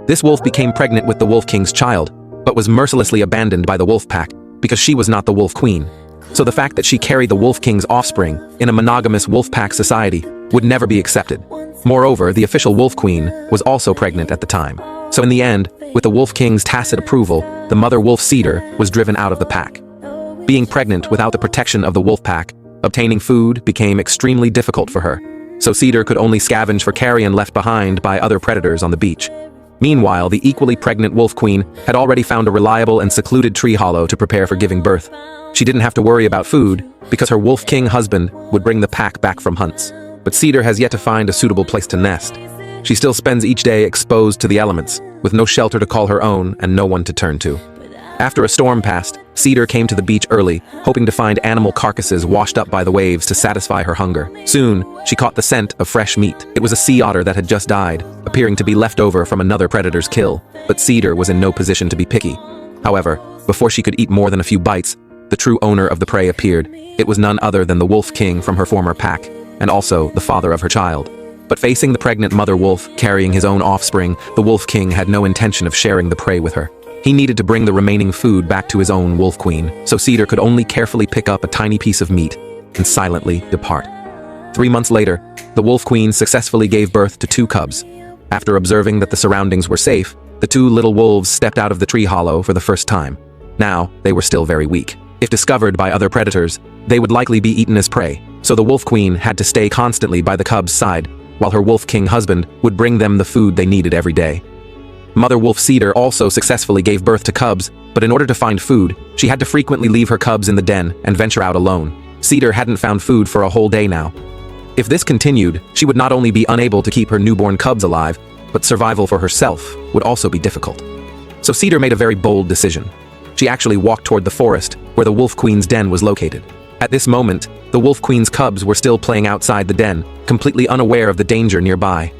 This wolf became pregnant with the Wolf King's child, but was mercilessly abandoned by the wolf pack because she was not the Wolf Queen. So the fact that she carried the Wolf King's offspring in a monogamous wolf pack society would never be accepted. Moreover, the official Wolf Queen was also pregnant at the time. So in the end, with the Wolf King's tacit approval, the mother wolf Cedar was driven out of the pack. Being pregnant without the protection of the wolf pack, obtaining food became extremely difficult for her. So Cedar could only scavenge for carrion left behind by other predators on the beach. Meanwhile, the equally pregnant Wolf Queen had already found a reliable and secluded tree hollow to prepare for giving birth. She didn't have to worry about food because her Wolf King husband would bring the pack back from hunts. But Cedar has yet to find a suitable place to nest. She still spends each day exposed to the elements, with no shelter to call her own and no one to turn to. After a storm passed, Cedar came to the beach early, hoping to find animal carcasses washed up by the waves to satisfy her hunger. Soon, she caught the scent of fresh meat. It was a sea otter that had just died, appearing to be left over from another predator's kill, but Cedar was in no position to be picky. However, before she could eat more than a few bites, the true owner of the prey appeared. It was none other than the Wolf King from her former pack, and also the father of her child. But facing the pregnant mother wolf carrying his own offspring, the Wolf King had no intention of sharing the prey with her. He needed to bring the remaining food back to his own Wolf Queen, so Cedar could only carefully pick up a tiny piece of meat and silently depart. 3 months later, the Wolf Queen successfully gave birth to 2 cubs. After observing that the surroundings were safe, the 2 little wolves stepped out of the tree hollow for the first time. Now, they were still very weak. If discovered by other predators, they would likely be eaten as prey, so the Wolf Queen had to stay constantly by the cubs' side, while her Wolf King husband would bring them the food they needed every day. Mother wolf Cedar also successfully gave birth to cubs, but in order to find food, she had to frequently leave her cubs in the den and venture out alone. Cedar hadn't found food for a whole day now. If this continued, she would not only be unable to keep her newborn cubs alive, but survival for herself would also be difficult. So Cedar made a very bold decision. She actually walked toward the forest, where the Wolf Queen's den was located. At this moment, the Wolf Queen's cubs were still playing outside the den, completely unaware of the danger nearby.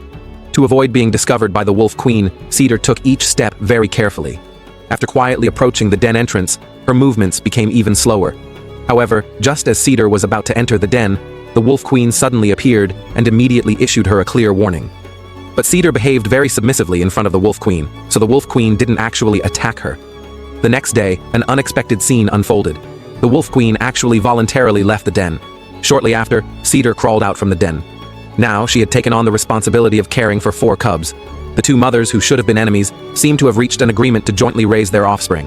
To avoid being discovered by the Wolf Queen, Cedar took each step very carefully. After quietly approaching the den entrance, her movements became even slower. However, just as Cedar was about to enter the den, the Wolf Queen suddenly appeared and immediately issued her a clear warning. But Cedar behaved very submissively in front of the Wolf Queen, so the Wolf Queen didn't actually attack her. The next day, an unexpected scene unfolded. The Wolf Queen actually voluntarily left the den. Shortly after, Cedar crawled out from the den. Now, she had taken on the responsibility of caring for 4 cubs. The 2 mothers who should have been enemies seemed to have reached an agreement to jointly raise their offspring.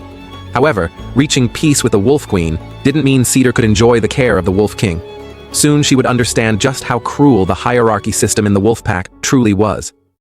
However, reaching peace with the Wolf Queen didn't mean Cedar could enjoy the care of the Wolf King. Soon she would understand just how cruel the hierarchy system in the wolf pack truly was.